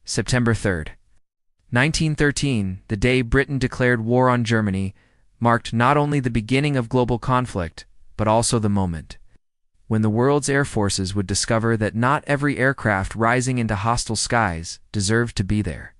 September 3rd, 1913, the day Britain declared war on Germany, marked not only the beginning of global conflict, but also the moment when the world's air forces would discover that not every aircraft rising into hostile skies deserved to be there.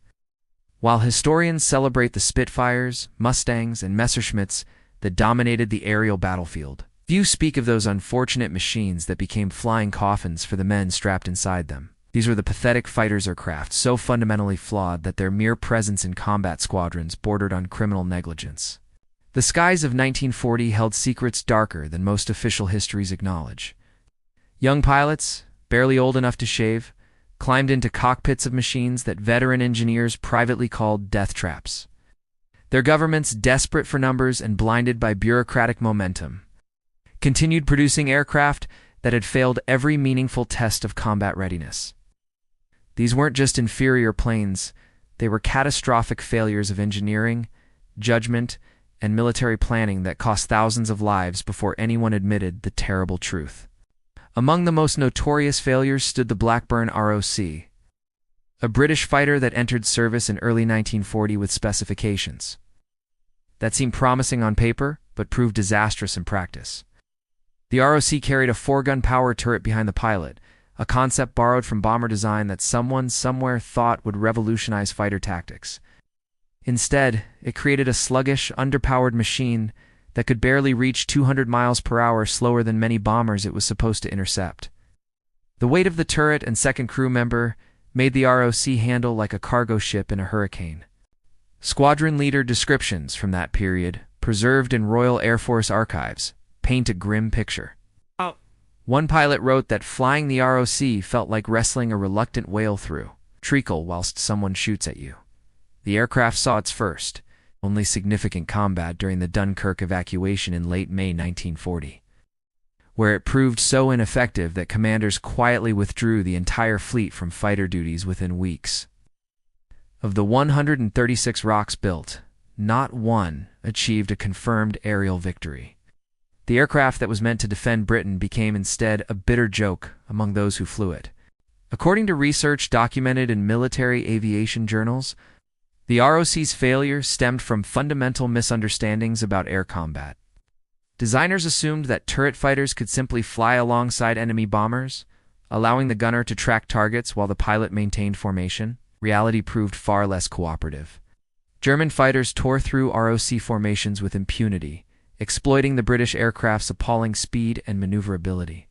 While historians celebrate the Spitfires, Mustangs, and Messerschmitts that dominated the aerial battlefield, few speak of those unfortunate machines that became flying coffins for the men strapped inside them. These were the pathetic fighters aircraft, so fundamentally flawed that their mere presence in combat squadrons bordered on criminal negligence. The skies of 1940 held secrets darker than most official histories acknowledge. Young pilots, barely old enough to shave, climbed into cockpits of machines that veteran engineers privately called death traps. Their governments, desperate for numbers and blinded by bureaucratic momentum, continued producing aircraft that had failed every meaningful test of combat readiness. These weren't just inferior planes, they were catastrophic failures of engineering, judgment, and military planning that cost thousands of lives before anyone admitted the terrible truth. Among the most notorious failures stood the Blackburn ROC, a British fighter that entered service in early 1940 with specifications that seemed promising on paper, but proved disastrous in practice. The ROC carried a 4-gun power turret behind the pilot, a concept borrowed from bomber design that someone somewhere thought would revolutionize fighter tactics. Instead, it created a sluggish, underpowered machine that could barely reach 200 miles per hour slower than many bombers it was supposed to intercept. The weight of the turret and second crew member made the ROC handle like a cargo ship in a hurricane. Squadron leader descriptions from that period, preserved in Royal Air Force archives, paint a grim picture. One pilot wrote that flying the ROC felt like wrestling a reluctant whale through treacle whilst someone shoots at you. The aircraft saw its first, only significant combat during the Dunkirk evacuation in late May 1940, where it proved so ineffective that commanders quietly withdrew the entire fleet from fighter duties within weeks. Of the 136 ROCs built, not one achieved a confirmed aerial victory. The aircraft that was meant to defend Britain became instead a bitter joke among those who flew it. According to research documented in military aviation journals, the ROC's failure stemmed from fundamental misunderstandings about air combat. Designers assumed that turret fighters could simply fly alongside enemy bombers, allowing the gunner to track targets while the pilot maintained formation. Reality proved far less cooperative. German fighters tore through ROC formations with impunity, exploiting the British aircraft's appalling speed and maneuverability.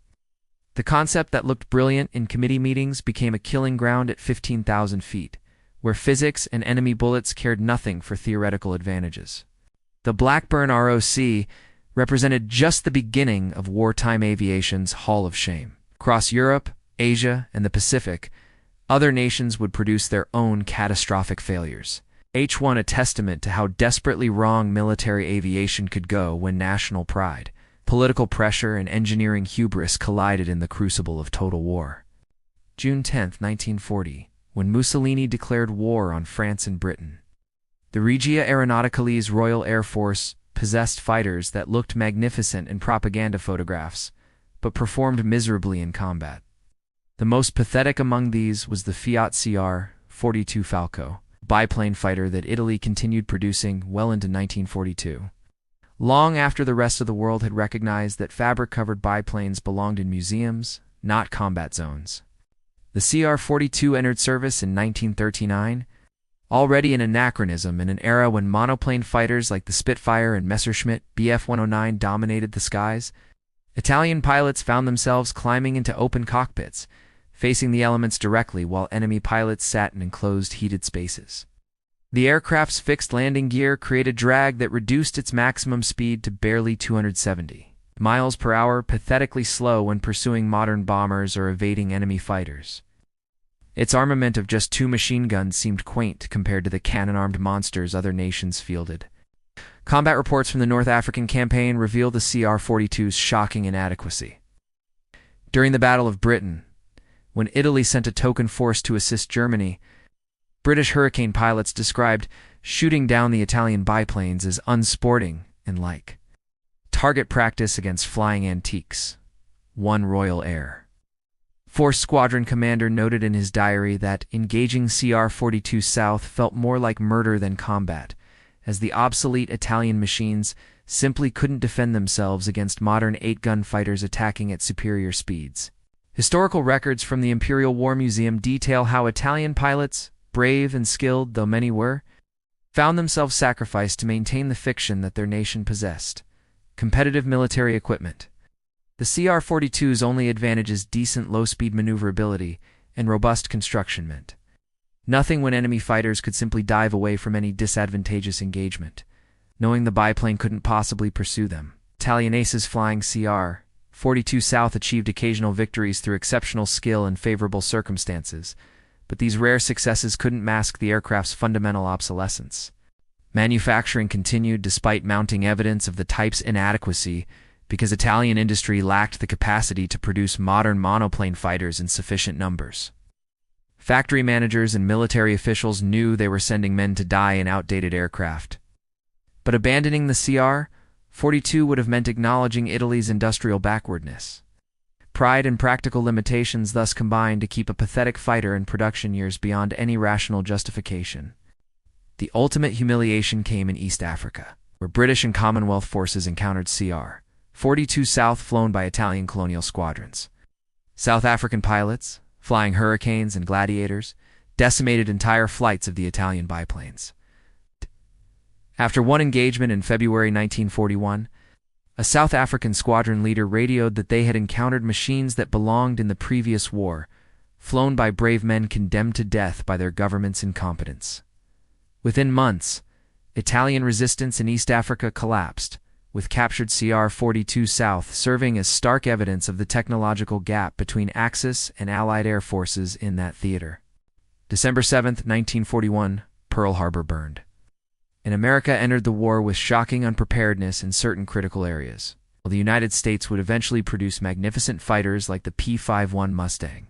The concept that looked brilliant in committee meetings became a killing ground at 15,000 feet, where physics and enemy bullets cared nothing for theoretical advantages. The Blackburn ROC represented just the beginning of wartime aviation's Hall of Shame. Across Europe, Asia, and the Pacific, other nations would produce their own catastrophic failures. H1 a testament to how desperately wrong military aviation could go when national pride, political pressure, and engineering hubris collided in the crucible of total war. June 10, 1940, when Mussolini declared war on France and Britain. The Regia Aeronauticale's Royal Air Force possessed fighters that looked magnificent in propaganda photographs, but performed miserably in combat. The most pathetic among these was the Fiat CR-42 Falco, biplane fighter that Italy continued producing well into 1942. Long after the rest of the world had recognized that fabric-covered biplanes belonged in museums, not combat zones. The CR-42 entered service in 1939, already an anachronism in an era when monoplane fighters like the Spitfire and Messerschmitt Bf-109 dominated the skies. Italian pilots found themselves climbing into open cockpits, facing the elements directly while enemy pilots sat in enclosed heated spaces. The aircraft's fixed landing gear created drag that reduced its maximum speed to barely 270 miles per hour, pathetically slow when pursuing modern bombers or evading enemy fighters. Its armament of just 2 machine guns seemed quaint compared to the cannon-armed monsters other nations fielded. Combat reports from the North African campaign reveal the CR-42's shocking inadequacy. During the Battle of Britain, when Italy sent a token force to assist Germany, British Hurricane pilots described shooting down the Italian biplanes as unsporting and like target practice against flying antiques. One Royal Air Force Squadron Commander noted in his diary that engaging CR-42 South felt more like murder than combat, as the obsolete Italian machines simply couldn't defend themselves against modern 8-gun fighters attacking at superior speeds. Historical records from the Imperial War Museum detail how Italian pilots, brave and skilled though many were, found themselves sacrificed to maintain the fiction that their nation possessed: competitive military equipment. The CR-42's only advantage is decent low-speed maneuverability and robust constructionment. Nothing when enemy fighters could simply dive away from any disadvantageous engagement, knowing the biplane couldn't possibly pursue them. Italian aces flying CR-42 South achieved occasional victories through exceptional skill and favorable circumstances, but these rare successes couldn't mask the aircraft's fundamental obsolescence. Manufacturing continued despite mounting evidence of the type's inadequacy, because Italian industry lacked the capacity to produce modern monoplane fighters in sufficient numbers. Factory managers and military officials knew they were sending men to die in outdated aircraft. But abandoning the CR-42 would have meant acknowledging Italy's industrial backwardness. Pride and practical limitations thus combined to keep a pathetic fighter in production years beyond any rational justification. The ultimate humiliation came in East Africa, where British and Commonwealth forces encountered CR-42 South flown by Italian colonial squadrons. South African pilots, flying Hurricanes and Gladiators, decimated entire flights of the Italian biplanes. After one engagement in February 1941, a South African squadron leader radioed that they had encountered machines that belonged in the previous war, flown by brave men condemned to death by their government's incompetence. Within months, Italian resistance in East Africa collapsed, with captured CR-42 South serving as stark evidence of the technological gap between Axis and Allied air forces in that theater. December 7, 1941, Pearl Harbor burned, and America entered the war with shocking unpreparedness in certain critical areas, while the United States would eventually produce magnificent fighters like the P-51 Mustang.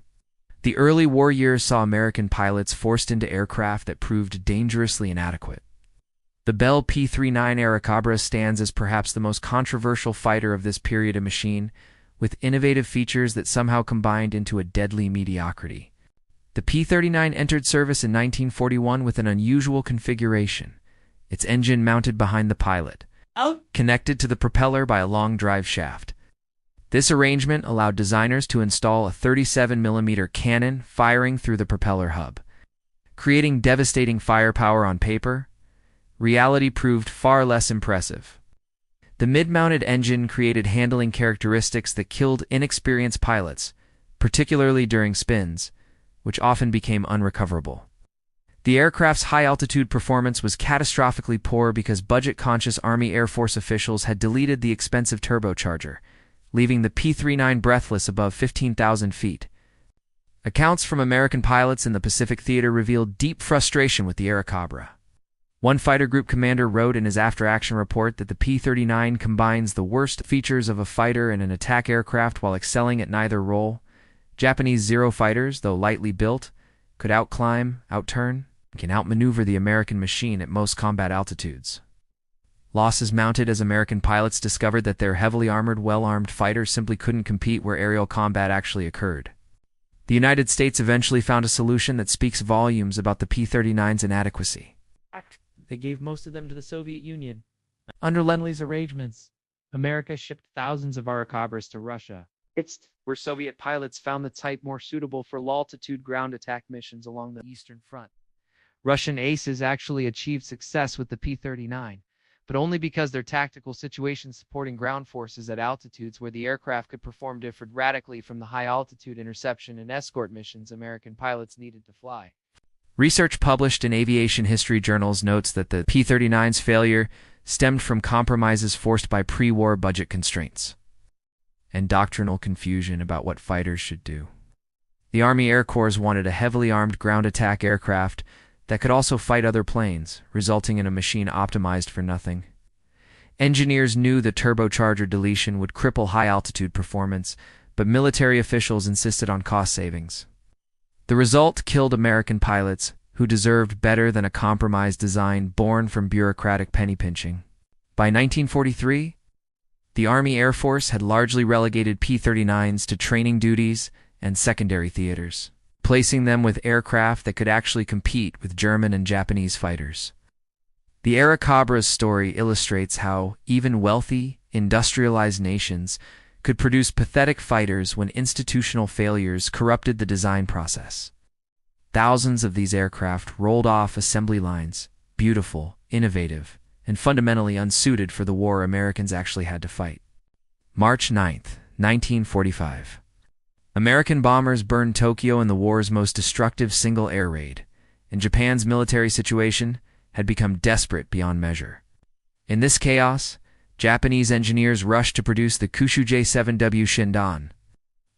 The early war years saw American pilots forced into aircraft that proved dangerously inadequate. The Bell P-39 Airacobra stands as perhaps the most controversial fighter of this period of machine, with innovative features that somehow combined into a deadly mediocrity. The P-39 entered service in 1941 with an unusual configuration: its engine mounted behind the pilot, connected to the propeller by a long drive shaft. This arrangement allowed designers to install a 37mm cannon firing through the propeller hub. Creating devastating firepower on paper, reality proved far less impressive. The mid-mounted engine created handling characteristics that killed inexperienced pilots, particularly during spins, which often became unrecoverable. The aircraft's high-altitude performance was catastrophically poor because budget-conscious Army Air Force officials had deleted the expensive turbocharger, leaving the P-39 breathless above 15,000 feet. Accounts from American pilots in the Pacific Theater revealed deep frustration with the Airacobra. One fighter group commander wrote in his after-action report that the P-39 combines the worst features of a fighter and an attack aircraft while excelling at neither role. Japanese Zero fighters, though lightly built, could outclimb, outturn, and can outmaneuver the American machine at most combat altitudes. Losses mounted as American pilots discovered that their heavily armored, well-armed fighters simply couldn't compete where aerial combat actually occurred. The United States eventually found a solution that speaks volumes about the P-39's inadequacy. They gave most of them to the Soviet Union. Under Lend-Lease arrangements, America shipped thousands of Airacobras to Russia, where Soviet pilots found the type more suitable for low-altitude ground attack missions along the Eastern Front. Russian aces actually achieved success with the P-39, but only because their tactical situation supporting ground forces at altitudes where the aircraft could perform differed radically from the high-altitude interception and escort missions American pilots needed to fly. Research published in aviation history journals notes that the P-39's failure stemmed from compromises forced by pre-war budget constraints and doctrinal confusion about what fighters should do. The Army Air Corps wanted a heavily armed ground attack aircraft that could also fight other planes, resulting in a machine optimized for nothing. Engineers knew the turbocharger deletion would cripple high-altitude performance, but military officials insisted on cost savings. The result killed American pilots, who deserved better than a compromised design born from bureaucratic penny-pinching. By 1943, the Army Air Force had largely relegated P-39s to training duties and secondary theaters, placing them with aircraft that could actually compete with German and Japanese fighters. The Airacabra's story illustrates how even wealthy, industrialized nations could produce pathetic fighters when institutional failures corrupted the design process. Thousands of these aircraft rolled off assembly lines, beautiful, innovative, and fundamentally unsuited for the war Americans actually had to fight. March 9, 1945. American bombers burned Tokyo in the war's most destructive single air raid, and Japan's military situation had become desperate beyond measure. In this chaos, Japanese engineers rushed to produce the Kyushu J-7W Shindan,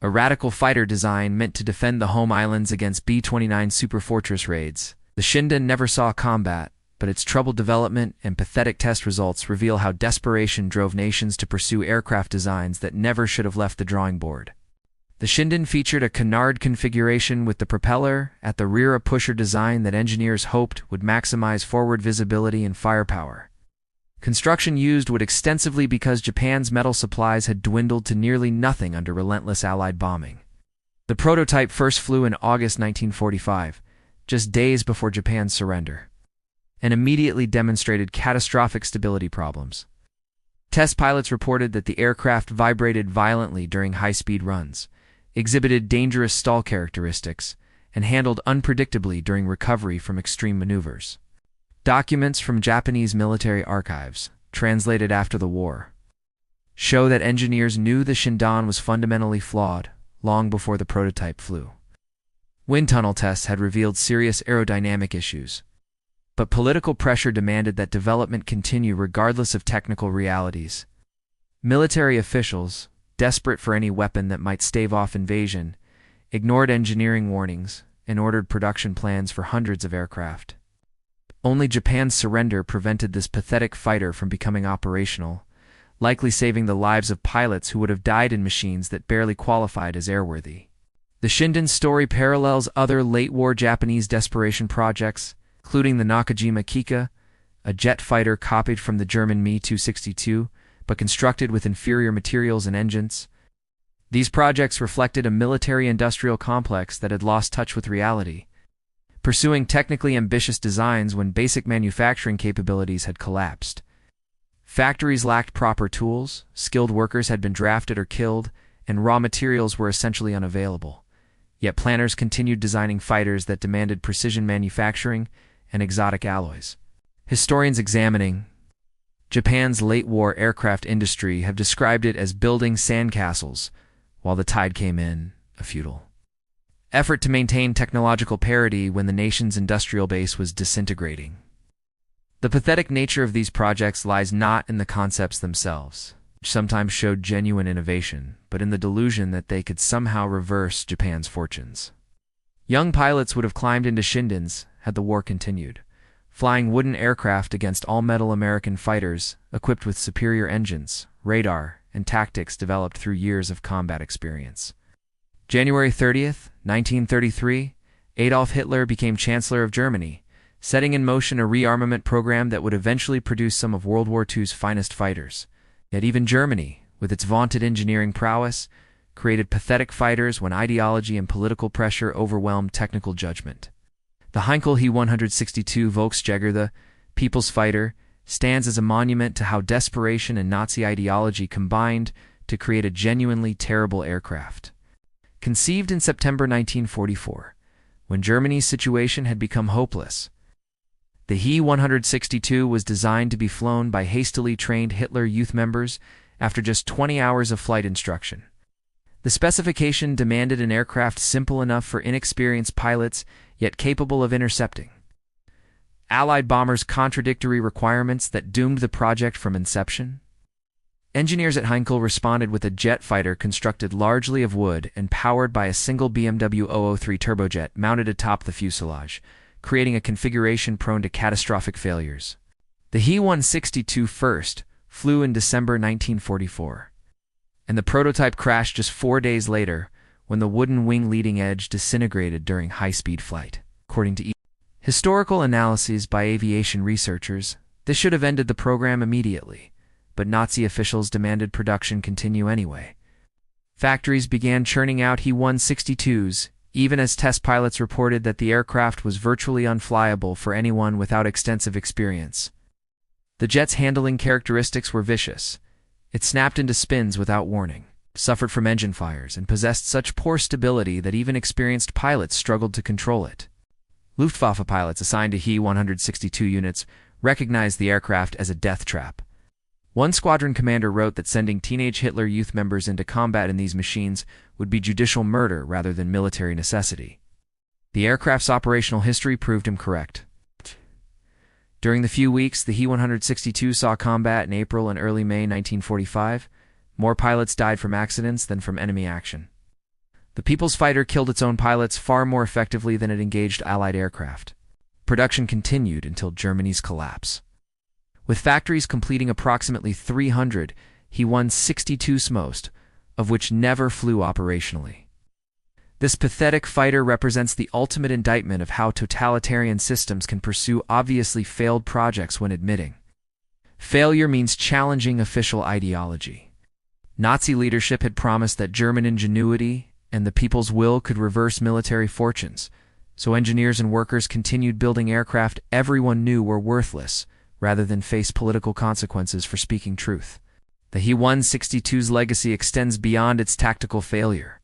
a radical fighter design meant to defend the home islands against B-29 superfortress raids. The Shindan never saw combat, but its troubled development and pathetic test results reveal how desperation drove nations to pursue aircraft designs that never should have left the drawing board. The Shindan featured a canard configuration with the propeller at the rear, a pusher design that engineers hoped would maximize forward visibility and firepower. Construction used wood extensively because Japan's metal supplies had dwindled to nearly nothing under relentless Allied bombing. The prototype first flew in August 1945, just days before Japan's surrender, and immediately demonstrated catastrophic stability problems. Test pilots reported that the aircraft vibrated violently during high-speed runs, exhibited dangerous stall characteristics, and handled unpredictably during recovery from extreme maneuvers. Documents from Japanese military archives, translated after the war, show that engineers knew the Shindan was fundamentally flawed long before the prototype flew. Wind tunnel tests had revealed serious aerodynamic issues, but political pressure demanded that development continue regardless of technical realities. Military officials, desperate for any weapon that might stave off invasion, ignored engineering warnings and ordered production plans for hundreds of aircraft. Only Japan's surrender prevented this pathetic fighter from becoming operational, likely saving the lives of pilots who would have died in machines that barely qualified as airworthy. The Shindan story parallels other late-war Japanese desperation projects, including the Nakajima Kika, a jet fighter copied from the German Mi-262, but constructed with inferior materials and engines. These projects reflected a military-industrial complex that had lost touch with reality, pursuing technically ambitious designs when basic manufacturing capabilities had collapsed. Factories lacked proper tools, skilled workers had been drafted or killed, and raw materials were essentially unavailable. Yet planners continued designing fighters that demanded precision manufacturing and exotic alloys. Historians examining Japan's late-war aircraft industry have described it as building sandcastles while the tide came in, a futile effort to maintain technological parity when the nation's industrial base was disintegrating. The pathetic nature of these projects lies not in the concepts themselves, which sometimes showed genuine innovation, but in the delusion that they could somehow reverse Japan's fortunes. Young pilots would have climbed into Shindans had the war continued, flying wooden aircraft against all-metal American fighters equipped with superior engines, radar, and tactics developed through years of combat experience. January 30th, 1933, Adolf Hitler became Chancellor of Germany, setting in motion a rearmament program that would eventually produce some of World War II's finest fighters. Yet even Germany, with its vaunted engineering prowess, created pathetic fighters when ideology and political pressure overwhelmed technical judgment. The Heinkel He-162 Volksjäger, the People's Fighter, stands as a monument to how desperation and Nazi ideology combined to create a genuinely terrible aircraft. Conceived in September 1944, when Germany's situation had become hopeless, the He-162 was designed to be flown by hastily trained Hitler Youth members after just 20 hours of flight instruction. The specification demanded an aircraft simple enough for inexperienced pilots, yet capable of intercepting Allied bombers' contradictory requirements that doomed the project from inception. Engineers at Heinkel responded with a jet fighter constructed largely of wood and powered by a single BMW 003 turbojet mounted atop the fuselage, creating a configuration prone to catastrophic failures. The He-162 first flew in December 1944, and the prototype crashed just 4 days later when the wooden wing leading edge disintegrated during high-speed flight. According to historical analyses by aviation researchers, this should have ended the program immediately, but Nazi officials demanded production continue anyway. Factories began churning out He-162s, even as test pilots reported that the aircraft was virtually unflyable for anyone without extensive experience. The jet's handling characteristics were vicious. It snapped into spins without warning, suffered from engine fires, and possessed such poor stability that even experienced pilots struggled to control it. Luftwaffe pilots assigned to He-162 units recognized the aircraft as a death trap. One squadron commander wrote that sending teenage Hitler Youth members into combat in these machines would be judicial murder rather than military necessity. The aircraft's operational history proved him correct. During the few weeks the He-162 saw combat in April and early May 1945, more pilots died from accidents than from enemy action. The People's Fighter killed its own pilots far more effectively than it engaged Allied aircraft. Production continued until Germany's collapse. With factories completing approximately 300 He-162s most, of which never flew operationally. This pathetic fighter represents the ultimate indictment of how totalitarian systems can pursue obviously failed projects when admitting. Failure means challenging official ideology. Nazi leadership had promised that German ingenuity and the people's will could reverse military fortunes, so engineers and workers continued building aircraft everyone knew were worthless, rather than face political consequences for speaking truth. The He-162's legacy extends beyond its tactical failure.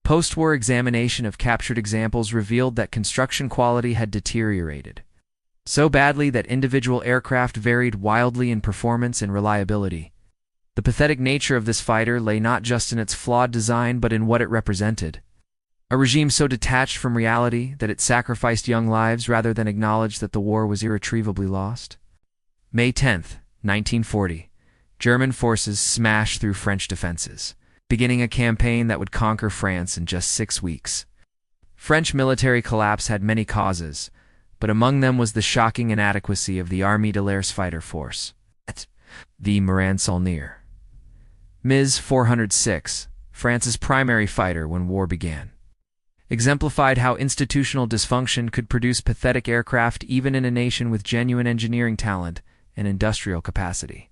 Post-war examination of captured examples revealed that construction quality had deteriorated so badly that individual aircraft varied wildly in performance and reliability. The pathetic nature of this fighter lay not just in its flawed design but in what it represented. A regime so detached from reality that it sacrificed young lives rather than acknowledge that the war was irretrievably lost. May 10, 1940, German forces smashed through French defenses, beginning a campaign that would conquer France in just 6 weeks. French military collapse had many causes, but among them was the shocking inadequacy of the Armée de l'Air's fighter force, the Morane-Saulnier. MiG 406, France's primary fighter when war began, exemplified how institutional dysfunction could produce pathetic aircraft even in a nation with genuine engineering talent and industrial capacity.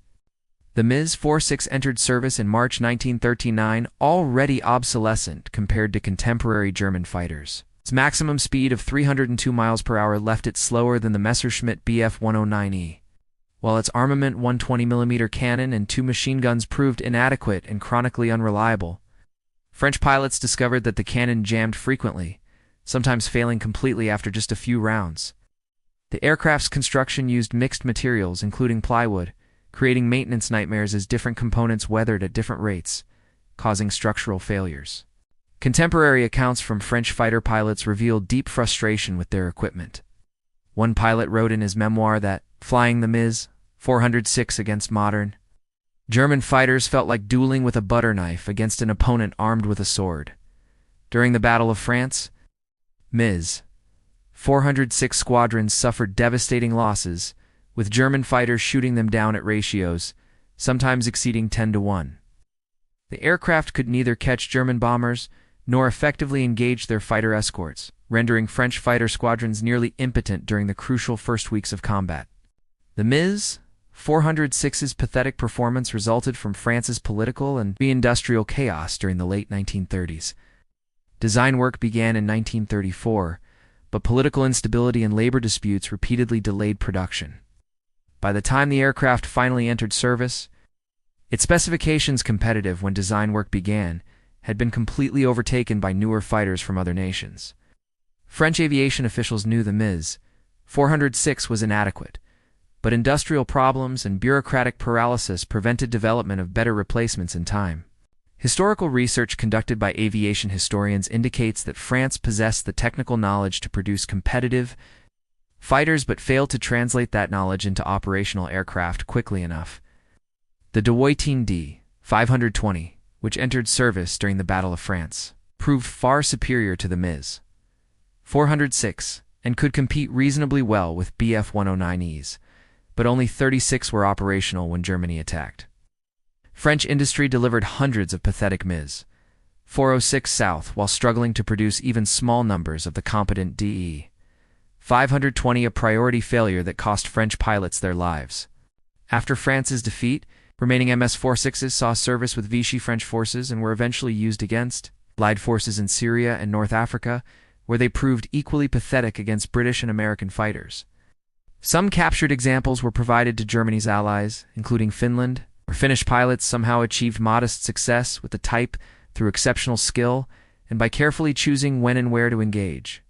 The MiG 46 entered service in March 1939, already obsolescent compared to contemporary German fighters. Its maximum speed of 302 miles per hour left it slower than the Messerschmitt Bf 109E, while its armament 120mm cannon and 2 machine guns proved inadequate and chronically unreliable. French pilots discovered that the cannon jammed frequently, sometimes failing completely after just a few rounds. The aircraft's construction used mixed materials, including plywood, creating maintenance nightmares as different components weathered at different rates, causing structural failures. Contemporary accounts from French fighter pilots revealed deep frustration with their equipment. One pilot wrote in his memoir that, flying the MiG 406 against modern German fighters felt like dueling with a butter knife against an opponent armed with a sword. During the Battle of France, MiG 406 squadrons suffered devastating losses, with German fighters shooting them down at ratios, sometimes exceeding 10-1. The aircraft could neither catch German bombers nor effectively engage their fighter escorts, rendering French fighter squadrons nearly impotent during the crucial first weeks of combat. The MiG 406's pathetic performance resulted from France's political and industrial chaos during the late 1930s. Design work began in 1934, but political instability and labor disputes repeatedly delayed production. By the time the aircraft finally entered service, its specifications, competitive when design work began, had been completely overtaken by newer fighters from other nations. French aviation officials knew the MiG 406 was inadequate, but industrial problems and bureaucratic paralysis prevented development of better replacements in time. Historical research conducted by aviation historians indicates that France possessed the technical knowledge to produce competitive fighters but failed to translate that knowledge into operational aircraft quickly enough. The Dewoitine D-520, which entered service during the Battle of France, proved far superior to the MiG 406 and could compete reasonably well with Bf 109Es, but only 36 were operational when Germany attacked. French industry delivered hundreds of pathetic MiG 406 south while struggling to produce even small numbers of the competent DE 520, a priority failure that cost French pilots their lives. After France's defeat, Remaining MS-46s saw service with Vichy French forces and were eventually used against Allied forces in Syria and North Africa, where they proved equally pathetic against British and American fighters. Some captured examples were provided to Germany's allies, including Finland, where Finnish pilots somehow achieved modest success with the type through exceptional skill and by carefully choosing when and where to engage.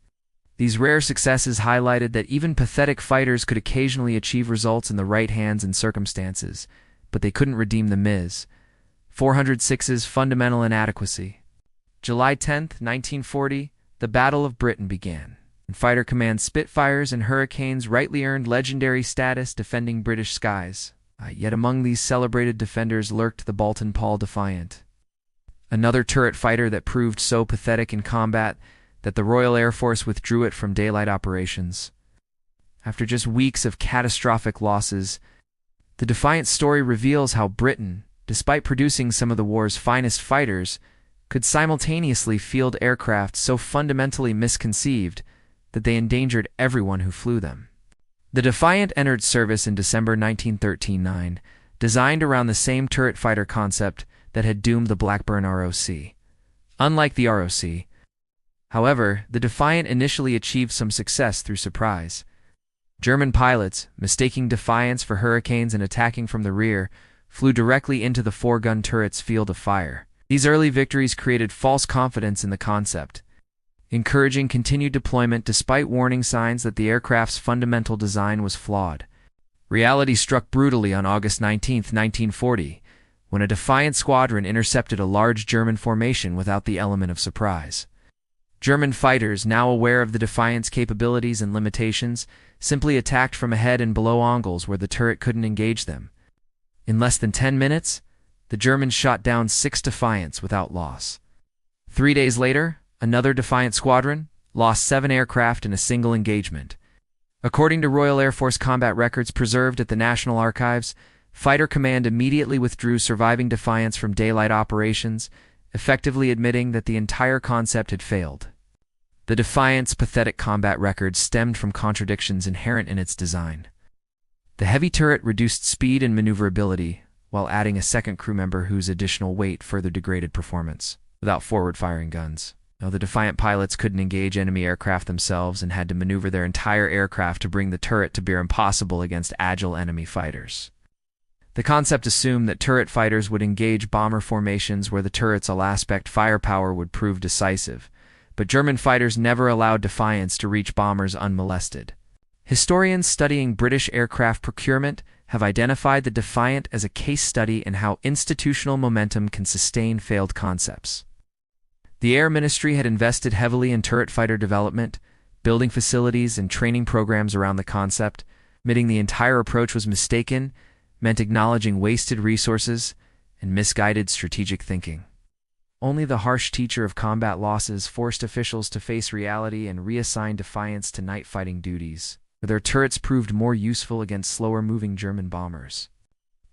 These rare successes highlighted that even pathetic fighters could occasionally achieve results in the right hands and circumstances, but they couldn't redeem the Ms. 406's fundamental inadequacy. July 10, 1940, the Battle of Britain began. Fighter Command Spitfires and Hurricanes rightly earned legendary status defending British skies. Yet among these celebrated defenders lurked the Balton Paul Defiant, another turret fighter that proved so pathetic in combat that the Royal Air Force withdrew it from daylight operations. After just weeks of catastrophic losses, the Defiant's story reveals how Britain, despite producing some of the war's finest fighters, could simultaneously field aircraft so fundamentally misconceived that they endangered everyone who flew them. The Defiant entered service in December 1913-9, designed around the same turret fighter concept that had doomed the Blackburn ROC. Unlike the ROC, however, the Defiant initially achieved some success through surprise. German pilots, mistaking Defiants for Hurricanes and attacking from the rear, flew directly into the four-gun turret's field of fire. These early victories created false confidence in the concept, encouraging continued deployment despite warning signs that the aircraft's fundamental design was flawed. Reality struck brutally on August 19, 1940, when a Defiant squadron intercepted a large German formation without the element of surprise. German fighters, now aware of the Defiant's capabilities and limitations, simply attacked from ahead and below angles where the turret couldn't engage them. In less than 10 minutes, the Germans shot down 6 Defiants without loss. 3 days later, another Defiant squadron lost 7 aircraft in a single engagement. According to Royal Air Force combat records preserved at the National Archives, Fighter Command immediately withdrew surviving Defiants from daylight operations, effectively admitting that the entire concept had failed. The Defiant's pathetic combat record stemmed from contradictions inherent in its design. The heavy turret reduced speed and maneuverability, while adding a second crew member whose additional weight further degraded performance. Without forward-firing guns, the Defiant pilots couldn't engage enemy aircraft themselves and had to maneuver their entire aircraft to bring the turret to bear impossible against agile enemy fighters. The concept assumed that turret fighters would engage bomber formations where the turret's all-aspect firepower would prove decisive, but German fighters never allowed Defiants to reach bombers unmolested. Historians studying British aircraft procurement have identified the Defiant as a case study in how institutional momentum can sustain failed concepts. The Air Ministry had invested heavily in turret fighter development, building facilities and training programs around the concept. Admitting the entire approach was mistaken meant acknowledging wasted resources and misguided strategic thinking. Only the harsh teacher of combat losses forced officials to face reality and reassign Defiants to night fighting duties, where their turrets proved more useful against slower-moving German bombers.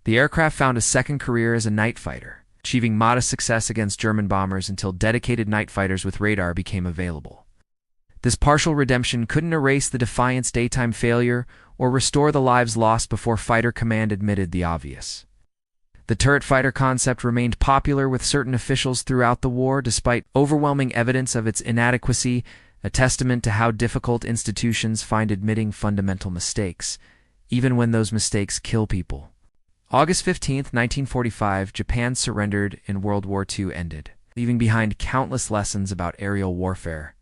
The aircraft found a second career as a night fighter, achieving modest success against German bombers until dedicated night fighters with radar became available. This partial redemption couldn't erase the Defiant's daytime failure or restore the lives lost before Fighter Command admitted the obvious. The turret fighter concept remained popular with certain officials throughout the war despite overwhelming evidence of its inadequacy, a testament to how difficult institutions find admitting fundamental mistakes, even when those mistakes kill people. August 15, 1945, Japan surrendered and World War II ended, leaving behind countless lessons about aerial warfare.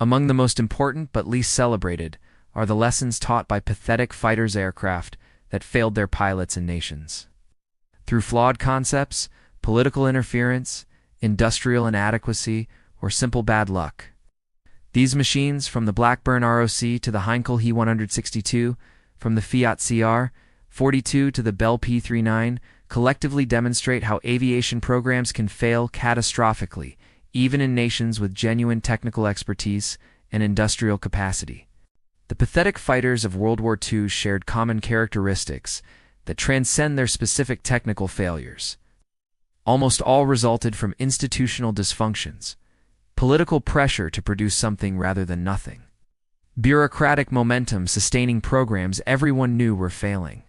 Among the most important but least celebrated are the lessons taught by pathetic fighters' aircraft that failed their pilots and nations. Through flawed concepts, political interference, industrial inadequacy, or simple bad luck. These machines, from the Blackburn ROC to the Heinkel He-162, from the Fiat CR-42 to the Bell P-39, collectively demonstrate how aviation programs can fail catastrophically, even in nations with genuine technical expertise and industrial capacity. The pathetic fighters of World War II shared common characteristics that transcend their specific technical failures. Almost all resulted from institutional dysfunctions, political pressure to produce something rather than nothing, bureaucratic momentum sustaining programs everyone knew were failing,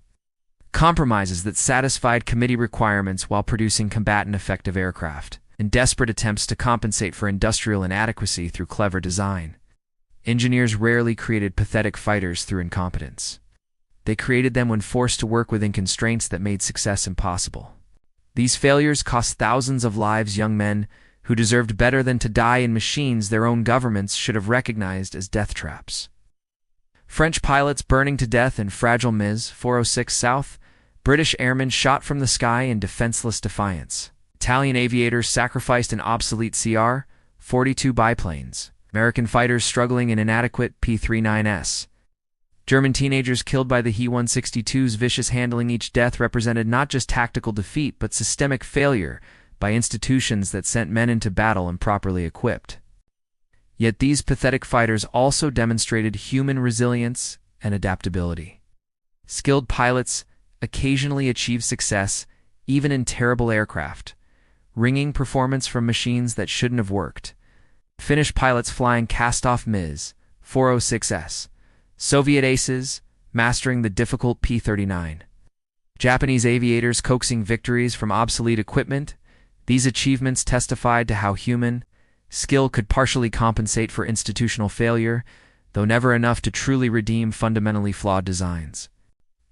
compromises that satisfied committee requirements while producing combatant-effective aircraft, and desperate attempts to compensate for industrial inadequacy through clever design. Engineers rarely created pathetic fighters through incompetence. They created them when forced to work within constraints that made success impossible. These failures cost thousands of lives, young men who deserved better than to die in machines their own governments should have recognized as death traps. French pilots burning to death in fragile Ms. 406 South, British airmen shot from the sky in defenseless defiance. Italian aviators sacrificed in obsolete CR-42 biplanes. American fighters struggling in inadequate P-39S. German teenagers killed by the He-162's vicious handling. Each death represented not just tactical defeat but systemic failure by institutions that sent men into battle improperly equipped. Yet these pathetic fighters also demonstrated human resilience and adaptability. Skilled pilots occasionally achieved success, even in terrible aircraft, wringing performance from machines that shouldn't have worked. Finnish pilots flying cast-off Ms. 406S. Soviet aces mastering the difficult P-39. Japanese aviators coaxing victories from obsolete equipment. These achievements testified to how human skill could partially compensate for institutional failure, though never enough to truly redeem fundamentally flawed designs.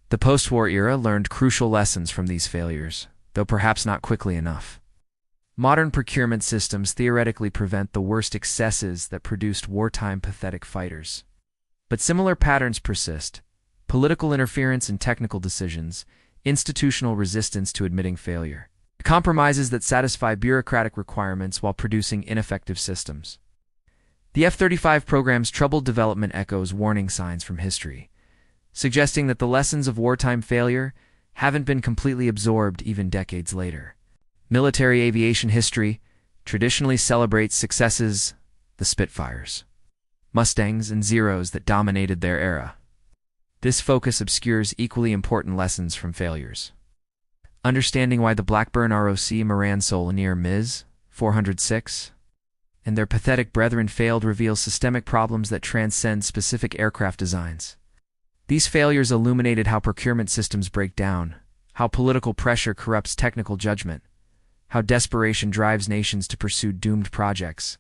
The post-war era learned crucial lessons from these failures, though perhaps not quickly enough. Modern procurement systems theoretically prevent the worst excesses that produced wartime pathetic fighters. But similar patterns persist: political interference in technical decisions, institutional resistance to admitting failure, compromises that satisfy bureaucratic requirements while producing ineffective systems. The F-35 program's troubled development echoes warning signs from history, suggesting that the lessons of wartime failure haven't been completely absorbed even decades later. Military aviation history traditionally celebrates successes, the Spitfires, Mustangs, and Zeros that dominated their era. This focus obscures equally important lessons from failures. Understanding why the Blackburn ROC Moran-Sol near Ms. 406 and their pathetic brethren failed reveals systemic problems that transcend specific aircraft designs. These failures illuminated how procurement systems break down, how political pressure corrupts technical judgment, how desperation drives nations to pursue doomed projects,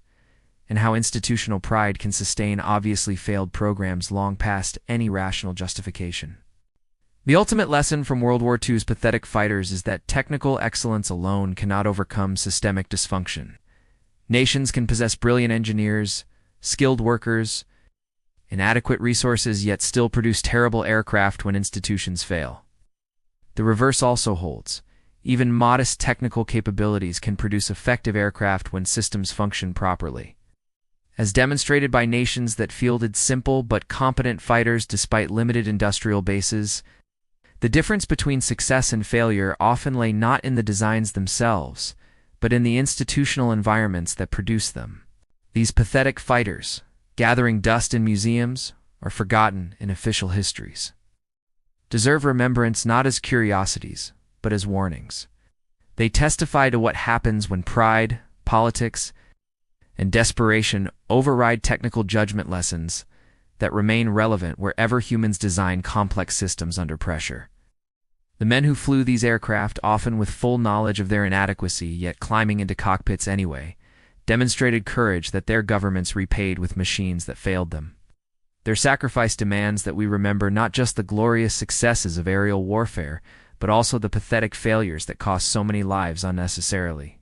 and how institutional pride can sustain obviously failed programs long past any rational justification. The ultimate lesson from World War II's pathetic fighters is that technical excellence alone cannot overcome systemic dysfunction. Nations can possess brilliant engineers, skilled workers, inadequate resources, yet still produce terrible aircraft when institutions fail. The reverse also holds. Even modest technical capabilities can produce effective aircraft when systems function properly. As demonstrated by nations that fielded simple but competent fighters despite limited industrial bases, the difference between success and failure often lay not in the designs themselves, but in the institutional environments that produce them. These pathetic fighters, gathering dust in museums or forgotten in official histories, deserve remembrance not as curiosities, but as warnings. They testify to what happens when pride, politics, and desperation override technical judgment, lessons that remain relevant wherever humans design complex systems under pressure. The men who flew these aircraft, often with full knowledge of their inadequacy yet climbing into cockpits anyway, demonstrated courage that their governments repaid with machines that failed them. Their sacrifice demands that we remember not just the glorious successes of aerial warfare, but also the pathetic failures that cost so many lives unnecessarily.